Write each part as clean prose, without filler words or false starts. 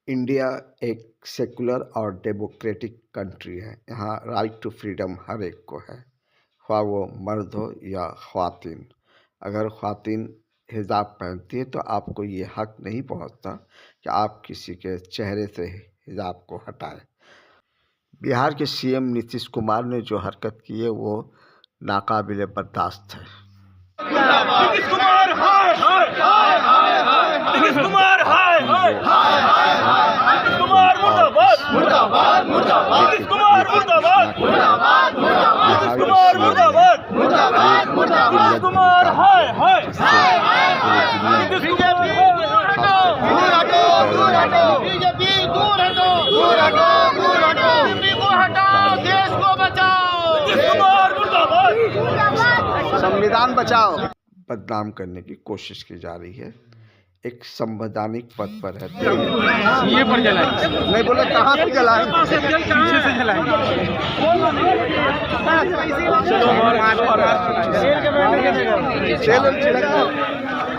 India एक secular और democratic country है। यहाँ राइट टू फ्रीडम हर एक को है, ख्वाह वो मर्द हो या ख्वातीन। अगर ख्वातीन हिजाब पहनती है तो आपको ये हक नहीं पहुँचता कि आप किसी के चेहरे से हिजाब को हटाएं। बिहार के सीएम नीतीश कुमार ने जो हरकत की है वो नाकाबिले बर्दाश्त है। नीतीश कुमार हाय हाय हाय हाय, नीतीश कुमार हाय हाय हाय हाय, नीतीश कुमार मुर्दाबाद मुर्दाबाद मुर्दाबाद, नीतीश कुमार मुर्दाबाद मुर्दाबाद मुर्दाबाद, नीतीश कुमार मुर्दाबाद मुर्दाबाद मुर्दाबाद, नीतीश कुमार हाय हाय हाय हाय, नीतीश कुमार दूर हटो दूर हटो, बीजेपी दूर हटो दूर हटो दूर हटो, बीजेपी को हटाओ, देश को बचाओ, नीतीश कुमार मुर्दाबाद। संविधान बचाओ बदनाम करने की कोशिश की जा रही है। एक संवैधानिक पद पर है ये पर जलाएं, नहीं बोले कहाँ से जलाएं, पीछे से जलाएं।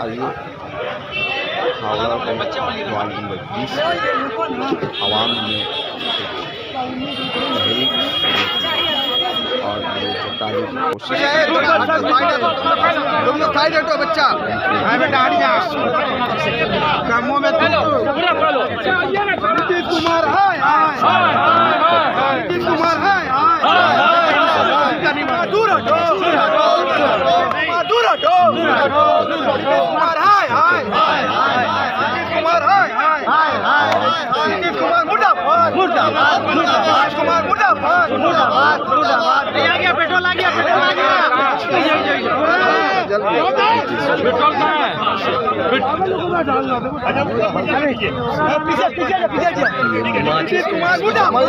आइए हावड़ा में वार्ड नंबर 20 आवाम में और कोशिश तुम लोग खाई देते हो बच्चा कामों में नीतीश कुमार हाय हाय, नीतीश कुमार हाय हाय, दूर हटो दूर हटो दूर हटो, नीतीश कुमार हाय हाय, नीतीश कुमार हाय हाय, नीतीश कुमार मुर्दाबाद मुर्दाबाद मुर्दाबाद, नीतीश कुमार मुर्दाबाद मुर्दाबाद मुर्दाबाद। आ गया पेट्रोल, आ गया पेट्रोल, आ गया पेट्रोल का है। पीछे पीछे पीछे नीतीश कुमार मुर्दाबाद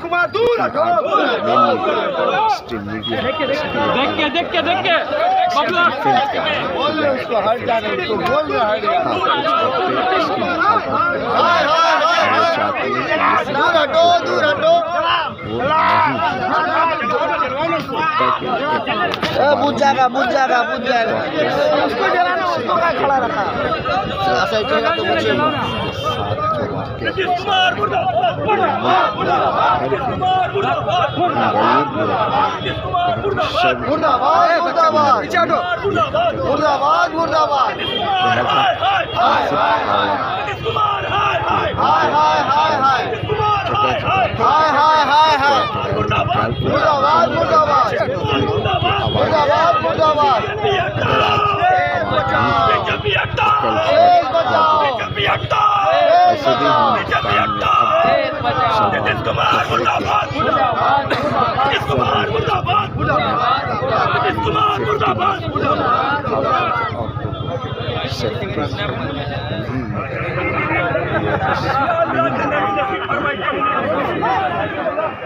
कुमार दूर हटो। देख के बोल रहे उसको हट जा रहे, उसको बोल रहे दूर हटो दूर हटो। बुझ जाएगा बुझ जाएगा बुझ जाएगा, उसको जलाना, उसको खड़ा रखा ऐसा उठेगा तो बचेगा। नीतीश कुमार मुर्दाबाद मुर्दाबाद मुर्दाबाद, नीतीश कुमार मुर्दाबाद मुर्दाबाद, नीतीश कुमार मुर्दाबाद मुर्दाबाद मुर्दाबाद, मुर्दाबाद मुर्दाबाद, हाय हाय हाय, नीतीश कुमार हाय हाय हाय हाय हाय, नीतीश कुमार हाय हाय हाय हाय हाय, मुर्दाबाद मुर्दाबाद मुर्दाबाद मुर्दाबाद मुर्दाबाद, बीजेपी हटाओ देश बचाओ, बीजेपी हटाओ बीजेपी हटाओ, नीतीश कुमार मुर्दाबाद मुर्दाबाद, नीतीश कुमार मुर्दाबाद मुर्दाबाद, नीतीश कुमार मुर्दाबाद मुर्दाबाद।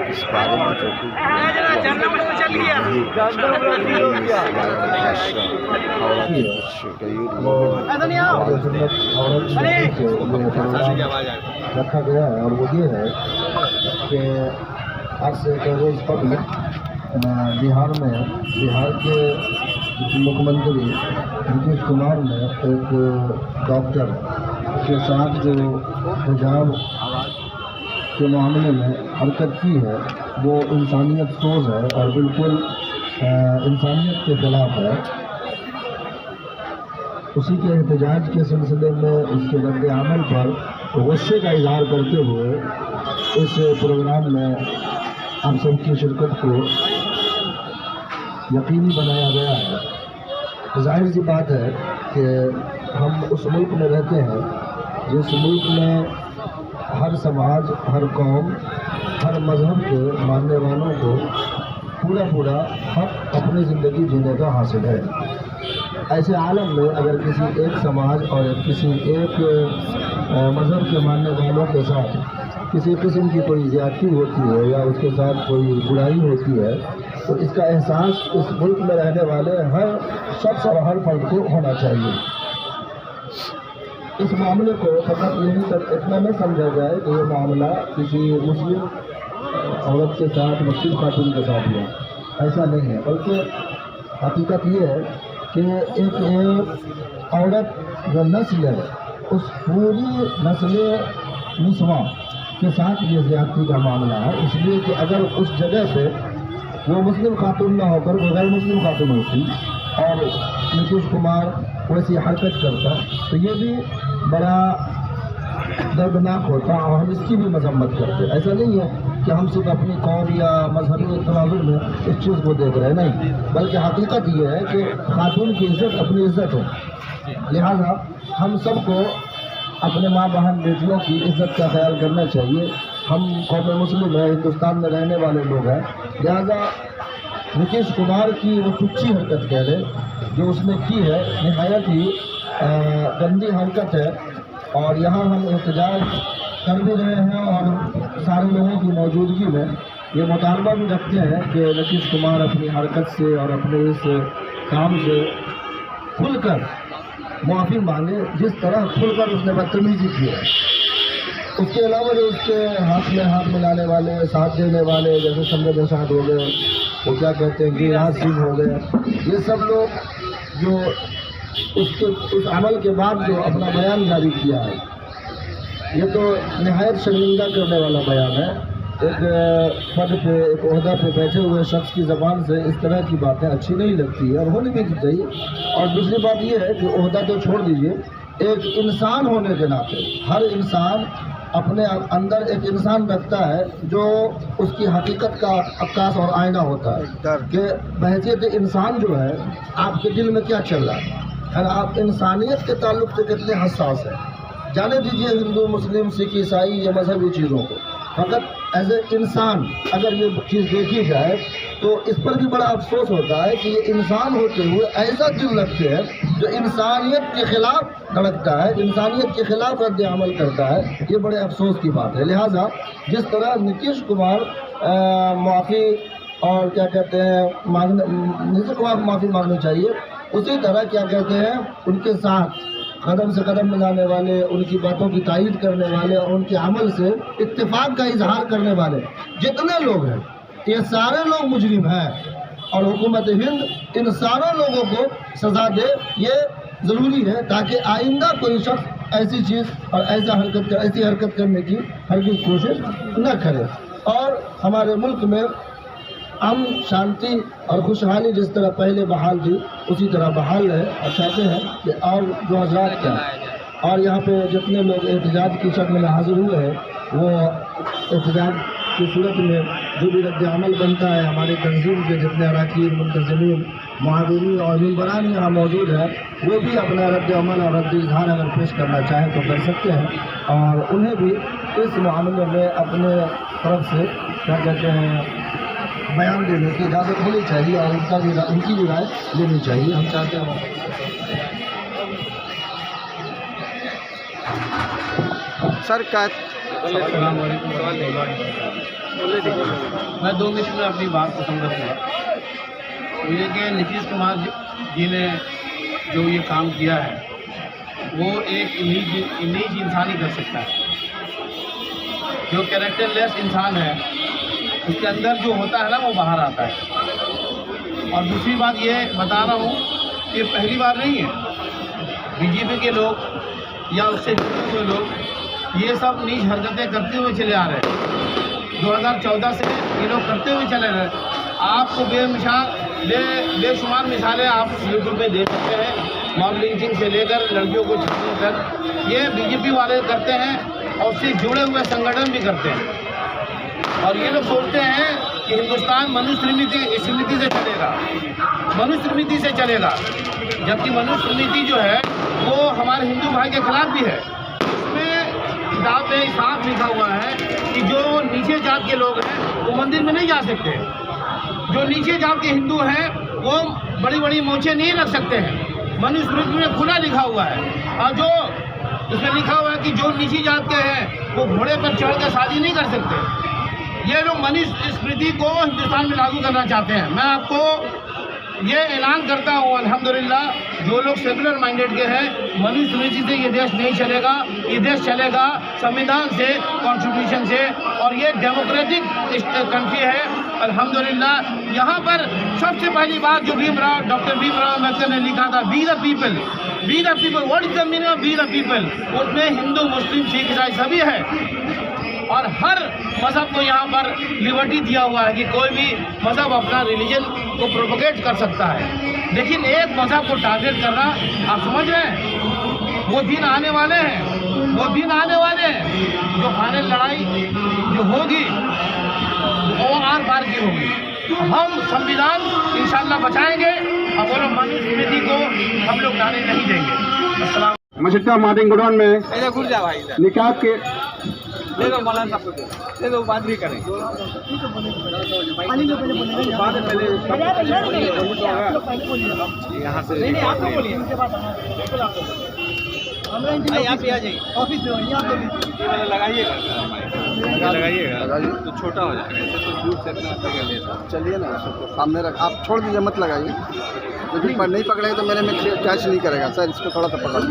इस बारे में जो रखा गया है और वो ये है कि आज से रोज पब्लिक बिहार के मुख्यमंत्री नीतीश कुमार ने एक डॉक्टर के साथ जो हिजाब के मामले में हरकत की है वो इंसानियत सोच है और बिल्कुल इंसानियत के खिलाफ है। उसी के एहतजाज के सिलसिले में उसके रद्द अमल पर गुस्से का इजहार करते हुए इस प्रोग्राम में हम सबकी शिरकत को यकीनी बनाया गया है। जाहिर सी बात है कि हम उस मुल्क में रहते हैं जिस मुल्क में हर समाज, हर कौम, हर मज़हब के मानने वालों को पूरा हक अपनी ज़िंदगी जीने का हासिल है। ऐसे आलम में अगर किसी एक समाज और किसी एक मज़हब के मानने वालों के साथ किसी किस्म की कोई ज़्यादती होती है या उसके साथ कोई बुराई होती है तो इसका एहसास इस मुल्क में रहने वाले हर शख्स और हर फर्द को होना चाहिए। इस मामले को फकत यही तक इतना न समझा जाए कि ये मामला किसी मुस्लिम औरत के साथ, मुस्लिम खातून के साथ हुआ, ऐसा नहीं है। बल्कि हकीकत ये है कि एक औरत जो नस्ल है, उस पूरी नस्ल निस्वा के साथ ये ज़्यादती का मामला है। इसलिए कि अगर उस जगह पे वो मुस्लिम खातून ना होकर वो गैर मुस्लिम खातून होती और नीतीश कुमार वैसी हरकत करता, तो ये भी बड़ा दर्दनाक होता और हम इसकी भी मजम्मत करते। ऐसा नहीं है कि हम सिर्फ अपनी कौम या मजहबी तनाजुर में इस चीज़ को देख रहे हैं, नहीं, बल्कि हकीकत ये है कि खातून की इज़्ज़त अपनी इज़्ज़त है। लिहाजा हम सबको अपने माँ बहन बेटियों की इज़्ज़त का ख्याल करना चाहिए। हम कौम मुस्लिम है, हिंदुस्तान में रहने वाले लोग हैं, लिहाजा नीतीश कुमार की वो तुच्छी हरकत कह लें जो उसने की है, निहायत ही गंदी हरकत है। और यहाँ हम एहतजाज कर भी रहे हैं और सारे लोगों की मौजूदगी में ये मुतालबा भी रखते हैं कि नीतीश कुमार अपनी हरकत से और अपने इस काम से खुलकर माफ़ी मांगे, जिस तरह खुलकर उसने बदतमीजी की है। उसके अलावा जो उसके हाथ में हाथ मिलाने वाले, साथ देने वाले, जैसे संजय प्रसाद हो गए, वो क्या कहते हैं गिरिराज सिंह हो गए, ये सब लोग जो उसके उस अमल के बाद जो अपना बयान जारी किया है, ये तो निहायत शर्मिंदा करने वाला बयान है। एक पद पे, एक ओहदा पे बैठे हुए शख्स की ज़बान से इस तरह की बातें अच्छी नहीं लगती है और होनी भी चाहिए। और दूसरी बात ये है कि ओहदा तो छोड़ दीजिए, एक इंसान होने के नाते हर इंसान अपने अंदर एक इंसान रखता है जो उसकी हकीकत का अक्कास और आईना होता है कि बहैसियत इंसान जो है आपके दिल में क्या चल रहा है और आप इंसानियत के ताल्लुक से कितने हसास हैं। जाने दीजिए हिंदू, मुस्लिम, सिख, ईसाई, ये मजहबी चीज़ों को, फकत एज ए इंसान अगर ये चीज़ देखी जाए तो इस पर भी बड़ा अफसोस होता है कि ये इंसान होते हुए ऐसा दिल रखते हैं जो इंसानियत के खिलाफ धड़कता है, इंसानियत के खिलाफ रद्द अमल करता है। ये बड़े अफसोस की बात है। लिहाजा जिस तरह नीतीश कुमार माफ़ी और क्या कहते हैं नीतीश कुमार को माफ़ी मांगनी चाहिए, उसी तरह क्या कहते हैं उनके साथ कदम से कदम मिलाने वाले, उनकी बातों की तायीद करने वाले और उनके अमल से इत्तेफाक का इजहार करने वाले जितने लोग हैं, ये सारे लोग मुजरिम हैं और हुकूमत हिंद इन सारे लोगों को सज़ा दे, ये ज़रूरी है ताकि आइंदा कोई शख्स ऐसी चीज़ और ऐसी हरकत करने की हरगिज़ कोशिश न करे और हमारे मुल्क में अमन, शांति और खुशहाली जिस तरह पहले बहाल थी उसी तरह बहाल रहे। और चाहते हैं कि और जो हज़रात क्या और यहाँ पे जितने लोग एहतजाज की शक्ल में हाजिर हुए हैं, वो एहतजाज की सूरत में जो भी रद्द अमल बनता है, हमारे तंजीम के जितने अरकान, मुंतज़िमीन, मुआविरीन और मेंबरान यहाँ मौजूद है, वो भी अपना रद्द अमल और रद्द इज़हार अगर पेश करना चाहें तो कर सकते हैं और उन्हें भी इस मामले में अपने तरफ से क्या कहते हैं बयान देने की इजाज़त होनी चाहिए और उनकी भी राय लेनी चाहिए। हम चाहते हैं सर का मैं 2 मिनट में अपनी बात को समझूंगा। मुझे कि नीतीश कुमार जी ने जो ये काम किया है वो एक इमेज इंसान ही कर सकता है। जो कैरेक्टरलेस इंसान है उसके अंदर जो होता है ना वो बाहर आता है। और दूसरी बात ये बता रहा हूँ कि पहली बार नहीं है, बीजेपी के लोग या उससे जुड़े हुए लोग ये सब नीच हरकतें करते हुए चले आ रहे हैं। 2014 से ये लोग करते हुए चले रहे। आपको बेशुमार मिसालें आप यूट्यूब पे देख सकते हैं। मॉब लिंचिंग से लेकर लड़कियों को छीनने तक ये बीजेपी वाले करते हैं और उससे जुड़े हुए संगठन भी करते हैं। और ये लोग सोचते हैं कि हिंदुस्तान मनुस्मृति से चलेगा, मनुस्मृति से चलेगा, जबकि मनुस्मृति जो है वो हमारे हिंदू भाई के खिलाफ भी है। उसमें किताब में साफ लिखा हुआ है कि जो नीचे जात के लोग हैं वो मंदिर में नहीं जा सकते, जो नीचे जात के हिंदू हैं वो बड़ी बड़ी मोछें नहीं रख सकते हैं। मनुस्मृति में खुला लिखा हुआ है। और जो उसमें लिखा हुआ है कि जो नीची जात के हैं वो घोड़े पर चढ़ कर शादी नहीं कर सकते। ये लोग मनुस्मृति को हिंदुस्तान में लागू करना चाहते हैं। मैं आपको ये ऐलान करता हूँ अल्हम्दुलिल्लाह जो लोग सेकुलर माइंडेड के हैं, मनुस्मृति से ये देश नहीं चलेगा। ये देश चलेगा संविधान से, कॉन्स्टिट्यूशन से, और ये डेमोक्रेटिक कंट्री है अल्हम्दुलिल्लाह। यहाँ पर सबसे पहली बात जो डॉक्टर भीमराव अम्बेडकर ने लिखा था, we the people, we the people, what is the meaning of we the people? उसमें हिंदू, मुस्लिम, सिख, ईसाई सभी है, और हर मज़हब को यहाँ पर लिबर्टी दिया हुआ है कि कोई भी मज़हब अपना रिलीजन को प्रोपोगेट कर सकता है। लेकिन एक मज़हब को टारगेट करना, आप समझ रहे हैं, वो दिन आने वाले हैं, वो दिन आने वाले हैं जो फाइनल लड़ाई जो होगी वो आर पार की होगी। हम संविधान इंशाल्लाह बचाएंगे और वो लोग मनुस्मृति को हम लोग डाले नहीं देंगे। अस्सलाम। मछिट्टा मार्टिन गोडाउन में निकाह के दे दो मौलाना साहब को, दे दो, बात भी करें। यहाँ से आप आ जाइए ऑफिस में, यहाँ पे लगाइएगा, तो छोटा हो जाएगा, ऐसे तो दूर से इतना कर लेता। चलिए ना, सबको सामने रख, आप छोड़ दीजिए, मत लगाइए। लेकिन पर नहीं पकड़ेगा तो मेरे में कैच नहीं करेगा सर, इसको थोड़ा सा पकड़ सर।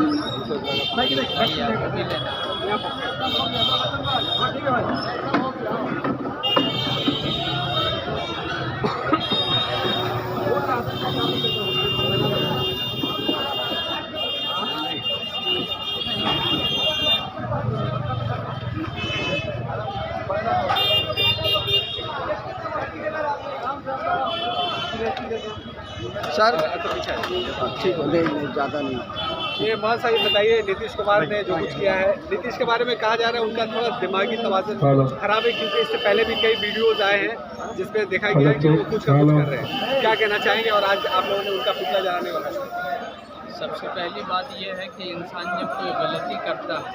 ठीक है, नहीं ज़्यादा नहीं। ये मान साहब बताइए, नीतीश कुमार ने जो कुछ किया है, नीतीश के बारे में कहा जा रहा है उनका थोड़ा दिमागी तवाज़ुन खराब है, क्योंकि इससे पहले भी कई वीडियोज आए हैं जिसमें देखा गया है कि वो कुछ ना कुछ कर रहे हैं। क्या कहना चाहेंगे, और आज आप लोगों ने उनका पुतला जलाने वाला है? सबसे पहली बात यह है कि इंसान जब कोई गलती करता है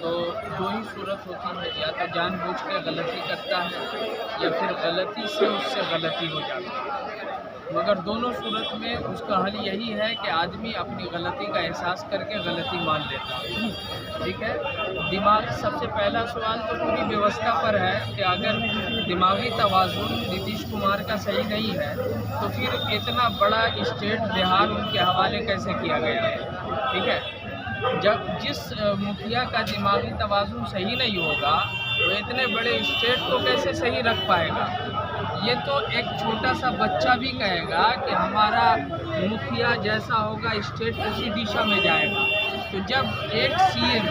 तो दो ही सूरत होती है, या तो जानबूझकर गलती करता है या फिर गलती से उससे गलती हो जाती है। मगर दोनों सूरत में उसका हल यही है कि आदमी अपनी गलती का एहसास करके गलती मान लेता है। ठीक है, दिमाग, सबसे पहला सवाल तो पूरी व्यवस्था पर है कि अगर दिमागी तवाज़ुन नीतीश कुमार का सही नहीं है तो फिर इतना बड़ा स्टेट बिहार उनके हवाले कैसे किया गया है। ठीक है, जब जिस मुखिया का दिमागी तवाज़ुन सही नहीं होगा वो इतने बड़े स्टेट को कैसे सही रख पाएगा। ये तो एक छोटा सा बच्चा भी कहेगा कि हमारा मुखिया जैसा होगा स्टेट उसी दिशा में जाएगा। तो जब एक सीएम,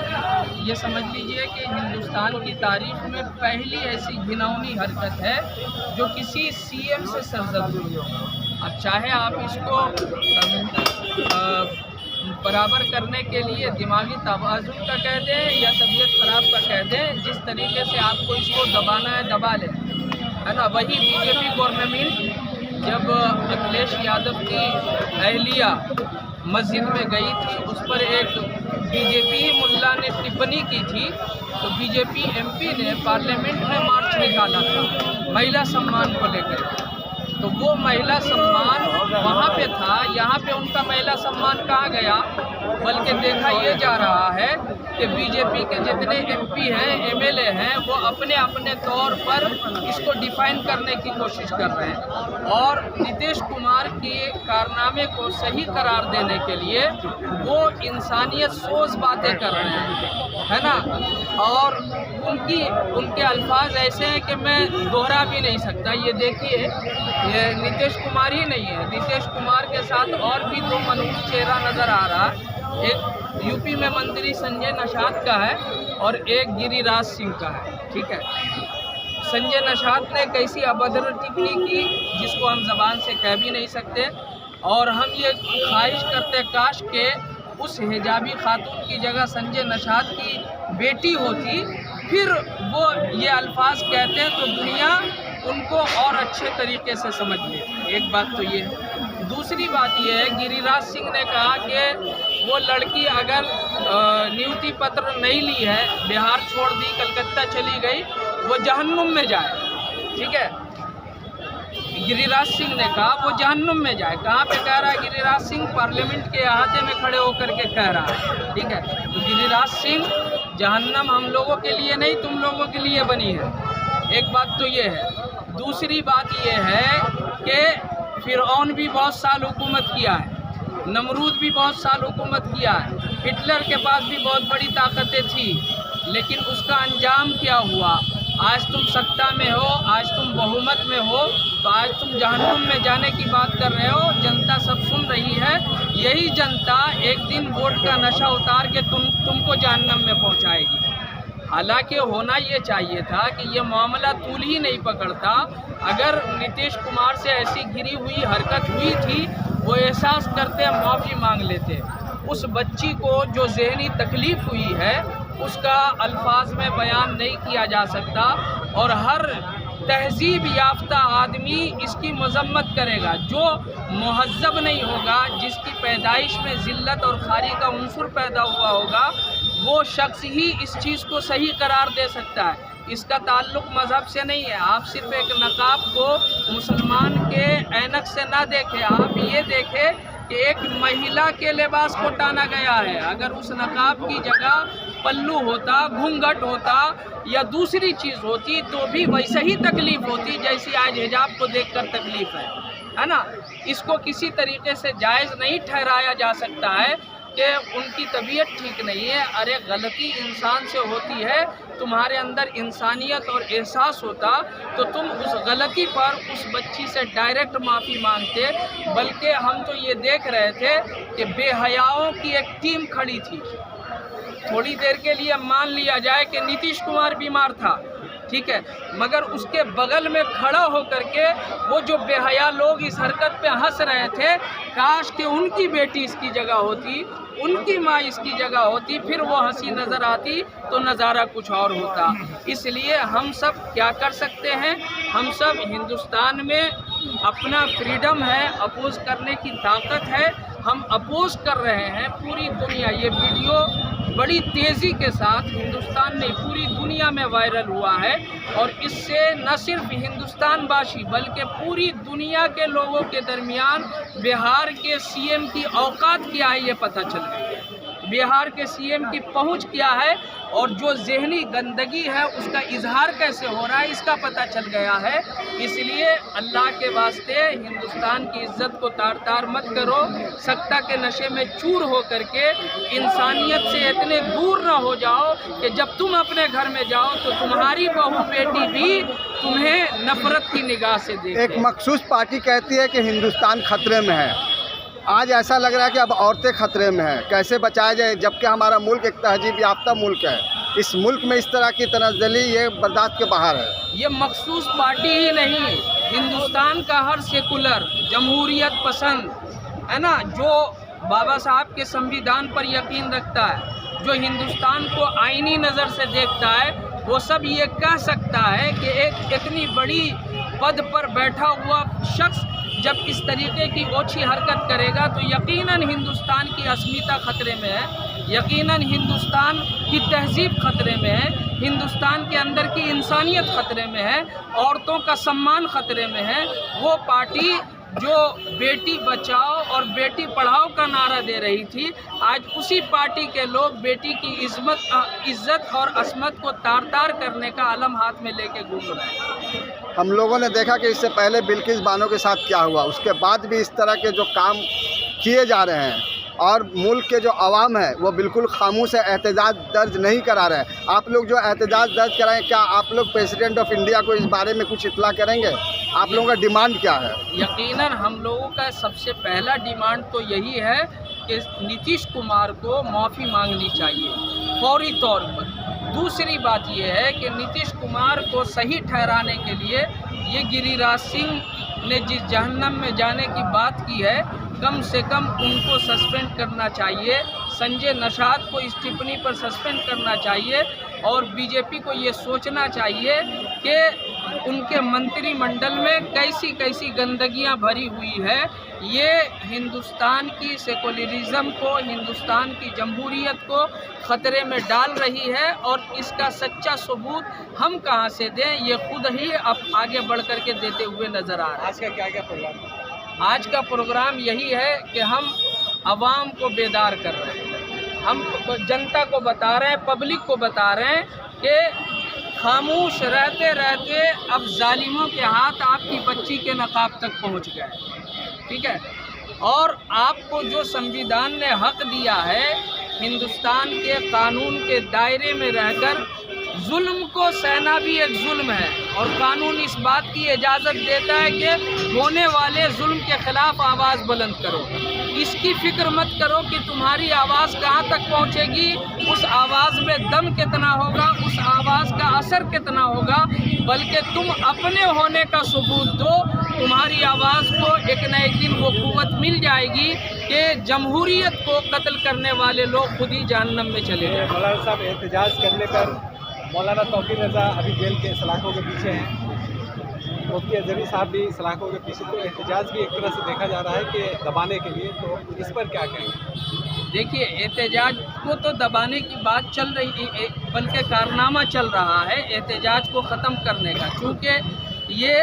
ये समझ लीजिए कि हिंदुस्तान की तारीख में पहली ऐसी घिनौनी हरकत है जो किसी सीएम से सरजद हुई हो। अब चाहे आप इसको बराबर करने के लिए दिमागी तवाज़ुन का कह दें या तबीयत ख़राब का कह दें, जिस तरीके से आपको इसको दबाना है दबा लें, है ना। वही बीजेपी गवर्नमेंट जब अखिलेश यादव की अहलिया मस्जिद में गई थी, उस पर एक बीजेपी मुल्ला ने टिप्पणी की थी, तो बीजेपी एमपी ने पार्लियामेंट में मार्च निकाला था महिला सम्मान को लेकर। तो वो महिला सम्मान वहाँ पे था, यहाँ पे उनका महिला सम्मान कहाँ गया। बल्कि देखा ये जा रहा है कि बीजेपी के जितने एमपी हैं, एमएलए हैं, वो अपने अपने तौर पर इसको डिफाइन करने की कोशिश कर रहे हैं और नीतीश कुमार के कारनामे को सही करार देने के लिए वो इंसानियत सोच बातें कर रहे हैं, है ना। और उनके अल्फाज ऐसे हैं कि मैं दोहरा भी नहीं सकता। ये देखिए, ये नीतीश कुमार ही नहीं है, नीतीश कुमार के साथ और भी दो मनहूस चेहरा नज़र आ रहा है। एक यूपी में मंत्री संजय निषाद का है और एक गिरिराज सिंह का है। ठीक है, संजय निषाद ने कैसी अभद्र टिप्पणी की जिसको हम ज़बान से कह भी नहीं सकते, और हम ये ख्वाहिश करते काश के उस हिजाबी खातून की जगह संजय निषाद की बेटी होती, फिर वो ये अल्फाज कहते हैं तो दुनिया उनको और अच्छे तरीके से समझ ले। एक बात तो ये है। दूसरी बात ये है, गिरिराज सिंह ने कहा कि वो लड़की अगर नियुक्ति पत्र नहीं ली है, बिहार छोड़ दी, कलकत्ता चली गई, वो जहन्नुम में जाए। ठीक है, गिरिराज सिंह ने कहा वो जहन्नुम में जाए। कहाँ पे कह रहा है गिरिराज सिंह? पार्लियामेंट के अहाते में खड़े होकर के कह रहा है। ठीक है, तो गिरिराज सिंह, जहन्नम हम लोगों के लिए नहीं तुम लोगों के लिए बनी है। एक बात तो ये है। दूसरी बात ये है कि फिरौन भी बहुत साल हुकूमत किया है, नमरूद भी बहुत साल हुकूमत किया है, हिटलर के पास भी बहुत बड़ी ताकतें थी, लेकिन उसका अंजाम क्या हुआ? आज तुम सत्ता में हो, आज तुम बहुमत में हो, तो आज तुम जहन्नुम में जाने की बात कर रहे हो। जनता सब सुन रही है। यही जनता एक दिन वोट का नशा उतार के तुमको जहन्नम में पहुंचाएगी। हालांकि होना ये चाहिए था कि ये मामला तूल ही नहीं पकड़ता। अगर नीतीश कुमार से ऐसी गिरी हुई हरकत हुई थी, वो एहसास करते, माफ़ी मांग लेते। उस बच्ची को जो ज़हनी तकलीफ़ हुई है उसका अल्फाज में बयान नहीं किया जा सकता, और हर तहजीब याफ्ता आदमी इसकी मजम्मत करेगा। जो मुहज़्ज़ब नहीं होगा, जिसकी पैदाइश में ज़िल्लत और खारी का उन्सुर पैदा हुआ होगा, वो शख्स ही इस चीज़ को सही करार दे सकता है। इसका ताल्लुक़ मज़हब से नहीं है। आप सिर्फ़ एक नकाब को मुसलमान के ऐनक से ना देखें, आप ये देखें कि एक महिला के लिबास को टाना गया है। अगर उस नकाब की जगह पल्लू होता, घूंघट होता या दूसरी चीज़ होती तो भी वैसे ही तकलीफ़ होती जैसी आज हिजाब को देखकर तकलीफ़ है ना। इसको किसी तरीके से जायज़ नहीं ठहराया जा सकता है कि उनकी तबीयत ठीक नहीं है। अरे गलती इंसान से होती है, तुम्हारे अंदर इंसानियत और एहसास होता तो तुम उस गलती पर उस बच्ची से डायरेक्ट माफ़ी मांगते। बल्कि हम तो ये देख रहे थे कि बेहयाओं की एक टीम खड़ी थी। थोड़ी देर के लिए मान लिया जाए कि नीतीश कुमार बीमार था, ठीक है, मगर उसके बगल में खड़ा होकर के वो जो बेहया लोग इस हरकत पे हंस रहे थे, काश कि उनकी बेटी इसकी जगह होती, उनकी माँ इसकी जगह होती, फिर वो हंसी नज़र आती तो नज़ारा कुछ और होता। इसलिए हम सब क्या कर सकते हैं? हम सब हिंदुस्तान में अपना फ्रीडम है, अपोज करने की ताकत है, हम अपोज कर रहे हैं। पूरी दुनिया ये वीडियो बड़ी तेज़ी के साथ हिंदुस्तान नहीं पूरी दुनिया में वायरल हुआ है, और इससे न सिर्फ हिंदुस्तान वासी बल्कि पूरी दुनिया के लोगों के दरमियान बिहार के सीएम की औकात क्या है ये पता चल गया है। बिहार के सीएम की पहुंच क्या है और जो ज़हनी गंदगी है उसका इजहार कैसे हो रहा है इसका पता चल गया है। इसलिए अल्लाह के वास्ते हिंदुस्तान की इज्जत को तार तार मत करो। सत्ता के नशे में चूर हो करके इंसानियत से इतने दूर ना हो जाओ कि जब तुम अपने घर में जाओ तो तुम्हारी बहू बेटी भी तुम्हें नफरत की निगाह से देखे। एक मखसूस पार्टी कहती है कि हिंदुस्तान खतरे में है। आज ऐसा लग रहा है कि अब औरतें खतरे में हैं। कैसे बचाया जाए जबकि हमारा मुल्क एक तहजीब याफ्ता मुल्क है। इस मुल्क में इस तरह की तनज़्ज़ुली ये बर्दाश्त के बाहर है। ये मखसूस पार्टी ही नहीं, हिंदुस्तान का हर सेकुलर जमहूरियत पसंद है ना, जो बाबा साहब के संविधान पर यकीन रखता है, जो हिंदुस्तान को आईनी नज़र से देखता है, वो सब ये कह सकता है कि एक इतनी बड़ी पद पर बैठा हुआ शख्स जब इस तरीके की ओछी हरकत करेगा तो यकीनन हिंदुस्तान की अस्मिता खतरे में है, यकीनन हिंदुस्तान की तहजीब खतरे में है, हिंदुस्तान के अंदर की इंसानियत खतरे में है, औरतों का सम्मान खतरे में है। वो पार्टी जो बेटी बचाओ और बेटी पढ़ाओ का नारा दे रही थी, आज उसी पार्टी के लोग बेटी की इज्जत और अस्मत को तार तार करने का अलम हाथ में लेके घूम रहे हैं। हम लोगों ने देखा कि इससे पहले बिल्किस बानो के साथ क्या हुआ, उसके बाद भी इस तरह के जो काम किए जा रहे हैं और मुल्क के जो अवाम है वो बिल्कुल खामोश है, एहतजाज दर्ज नहीं करा रहे हैं। आप लोग जो एहतजाज दर्ज कराएं, क्या आप लोग प्रेसिडेंट ऑफ इंडिया को इस बारे में कुछ इत्तला करेंगे? आप लोगों का डिमांड क्या है? यकीनन हम लोगों का सबसे पहला डिमांड तो यही है कि नीतीश कुमार को माफ़ी मांगनी चाहिए फौरी तौर पर। दूसरी बात यह है कि नीतीश कुमार को सही ठहराने के लिए ये गिरिराज सिंह ने जिस जहन्नम में जाने की बात की है, कम से कम उनको सस्पेंड करना चाहिए। संजय निषाद को इस टिप्पणी पर सस्पेंड करना चाहिए और बीजेपी को ये सोचना चाहिए कि उनके मंत्रिमंडल में कैसी कैसी गंदगियां भरी हुई है। ये हिंदुस्तान की सेकुलरिज्म को, हिंदुस्तान की जमहूरियत को ख़तरे में डाल रही है और इसका सच्चा सबूत हम कहां से दें, ये खुद ही अब आगे बढ़ कर के देते हुए नज़र आ रहा है। आज का क्या क्या प्रोग्राम? आज का प्रोग्राम यही है कि हम आवाम को बेदार कर रहे हैं, हम जनता को बता रहे हैं, पब्लिक को बता रहे हैं कि खामोश रहते रहते अब जालिमों के हाथ आपकी बच्ची के नकाब तक पहुंच गए। ठीक है। और आपको जो संविधान ने हक दिया है हिंदुस्तान के कानून के दायरे में रहकर जुल्म को सहना भी एक जुल्म है, और कानून इस बात की इजाज़त देता है कि होने वाले जुल्म के खिलाफ आवाज़ बुलंद करो। इसकी फिक्र मत करो कि तुम्हारी आवाज़ कहाँ तक पहुँचेगी, उस आवाज़ में दम कितना होगा, उस आवाज़ का असर कितना होगा, बल्कि तुम अपने होने का सबूत दो। तुम्हारी आवाज़ को एक न एक दिन वो कुव्वत मिल जाएगी कि जमहूरियत को कत्ल करने वाले लोग खुद ही जहन्नम में चले जाएं। मौलाना साहब, एहतजाज करने पर मौलाना तौकीर रज़ा अभी जेल के सलाखों के पीछे हैं, मुफ्ती अजहरी साहब भी सलाखों के पीछे, तो एहतजाज भी एक तरह से देखा जा रहा है कि दबाने के लिए, तो इस पर क्या कहेंगे? देखिए, एहतजाज को तो दबाने की बात चल रही है, बल्कि कारनामा चल रहा है एहतजाज को ख़त्म करने का, क्योंकि ये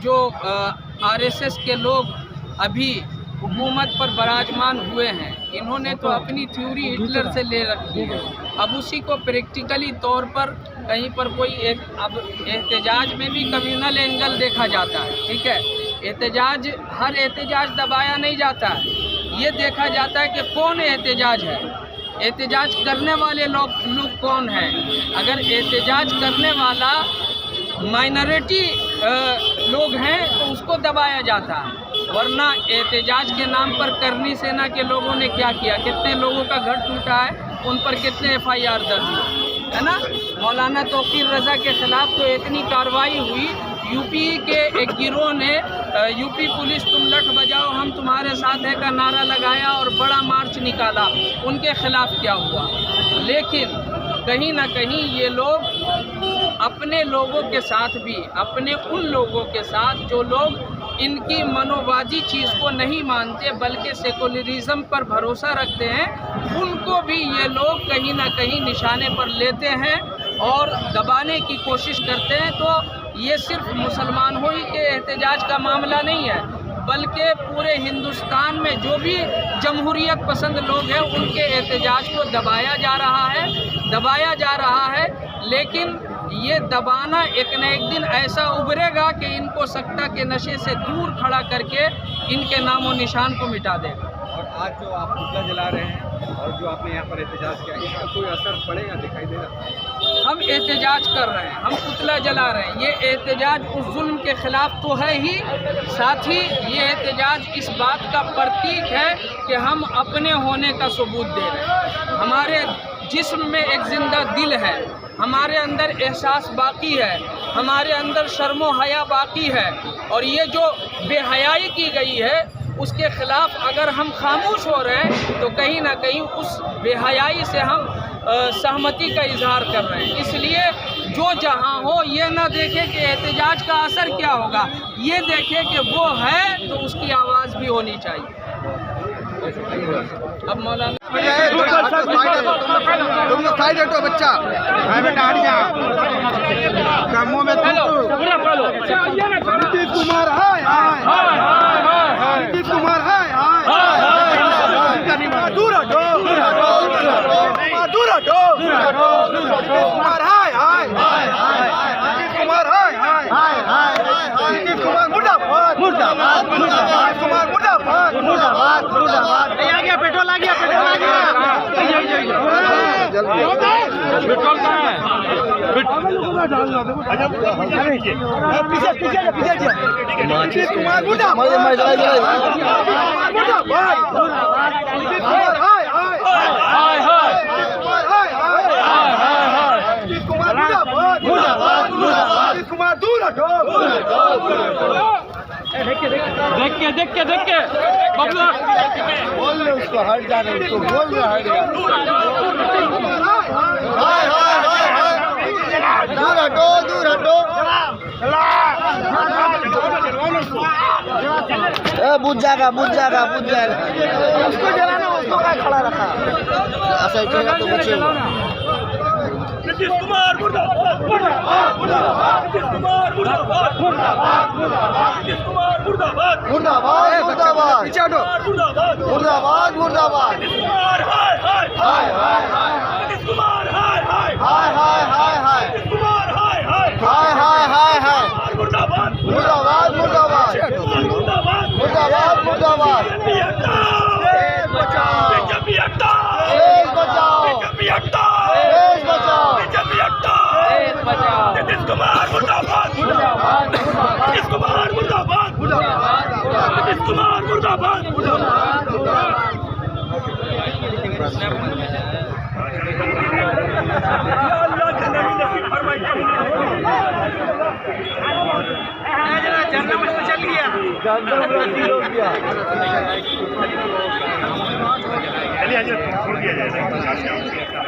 जो आरएसएस के लोग अभी हुकूमत पर विराजमान हुए हैं, इन्होंने तो अपनी थ्योरी हिटलर से ले रखी है। अब उसी को प्रैक्टिकली तौर पर कहीं पर कोई अब एहतजाज में भी कम्युनल एंगल देखा जाता है, ठीक है। एहतजाज, हर एहतजाज दबाया नहीं जाता है, ये देखा जाता है कि कौन एहतजाज है, एहतजाज करने वाले लोग कौन हैं। अगर एहतजाज करने वाला माइनॉरिटी लोग हैं तो उसको दबाया जाता है, वरना एहतजाज के नाम पर करनी सेना के लोगों ने क्या किया, कितने लोगों का घर टूटा है, उन पर कितने FIR दर्ज हुए, है ना। मौलाना तौकीर रज़ा के ख़िलाफ़ तो इतनी कार्रवाई हुई, यूपी के एक गिरोह ने यूपी पुलिस तुम लठ बजाओ हम तुम्हारे साथ है का नारा लगाया और बड़ा मार्च निकाला, उनके ख़िलाफ़ क्या हुआ। लेकिन कहीं ना कहीं ये लोग अपने लोगों के साथ भी, अपने उन लोगों के साथ जो लोग इनकी मनोवादी चीज़ को नहीं मानते बल्कि सेकुलरिज्म पर भरोसा रखते हैं, उनको भी ये लोग कहीं ना कहीं निशाने पर लेते हैं और दबाने की कोशिश करते हैं। तो ये सिर्फ मुसलमानों ही के एहतजाज का मामला नहीं है, बल्कि पूरे हिंदुस्तान में जो भी जमहूरियत पसंद लोग हैं उनके एहतजाज को दबाया जा रहा है। लेकिन ये दबाना एक न एक दिन ऐसा उभरेगा कि इनको सत्ता के नशे से दूर खड़ा करके इनके नामो निशान को मिटा देगा। और आज जो आप पुतला जला रहे हैं और जो आपने यहाँ पर एहतजाज किया, इसका कोई असर पड़ेगा, दिखाई दे रहा है? हम एहतजाज कर रहे हैं, हम पुतला जला रहे हैं, ये एहतजाज उस जुल्म के ख़िलाफ़ तो है ही, साथ ही ये एहतजाज इस बात का प्रतीक है कि हम अपने होने का सबूत दे रहे हैं। हमारे जिस्म में एक ज़िंदा दिल है, हमारे अंदर एहसास बाकी है, हमारे अंदर शर्मो हया बाकी है, और ये जो बेहयाई की गई है उसके ख़िलाफ़ अगर हम खामोश हो रहे हैं तो कहीं ना कहीं उस बेहयाई से हम सहमति का इजहार कर रहे हैं। इसलिए जो जहाँ हो ये ना देखे कि एहतजाज का असर क्या होगा, ये देखे कि वो है तो उसकी आवाज़ भी होनी चाहिए। अब मौलाना तुम लोग साइड हटो बच्चा, बेटा हट जा, कामों में नीतीश कुमार हाय हाय हाय, नीतीश कुमार हाय हाय, दूर हटो दूर हटो दूर हटो, नीतीश कुमार हाय हाय नीतीश कुमार हाय हाय, नीतीश कुमार मुर्दाबाद मुर्दाबाद मुर्दाबाद, नीतीश कुमार मुर्दाबाद मुर्दाबाद मुर्दाबाद। आ गया पेट्रोल, आ गया पेट्रोल, आ गया पेट्रोल का है, पीछे पीछे पीछे नीतीश कुमार मुर्दाबाद मुर्दाबाद, नीतीश कुमार हाय हाय हाय हाय, नीतीश कुमार मुर्दाबाद मुर्दाबाद मुर्दाबाद, नीतीश कुमार दूर हटो देख के बबलू बोल ले उसको, हट जाने उसको, बोल रहा है हाय हाय हाय, दूर हटो दूर हटो, बुझ जाएगा उसको जलाना, उसको क्या खड़ा रखा, ऐसा उठेगा तो बचेगा। नीतीश कुमार मुर्दाबाद मुर्दाबाद मुर्दाबाद, नीतीश कुमार मुर्दाबाद मुर्दाबाद मुर्दाबाद, नीतीश कुमार मुर्दाबाद मुर्दाबाद मुर्दाबाद, पीछे हटो मुर्दाबाद मुर्दाबाद मुर्दाबाद, नीतीश कुमार हाय हाय हाय हाय, नीतीश कुमार हाय हाय हाय हाय हाय, नीतीश कुमार हाय हाय हाय हाय हाय, मुर्दाबाद मुर्दाबाद मुर्दाबाद मुर्दाबाद मुर्दाबाद। अल्लाह जन्नत नसीब फरमाए। जन्नत में चल गया, चलिए छोड़ दिया जाए।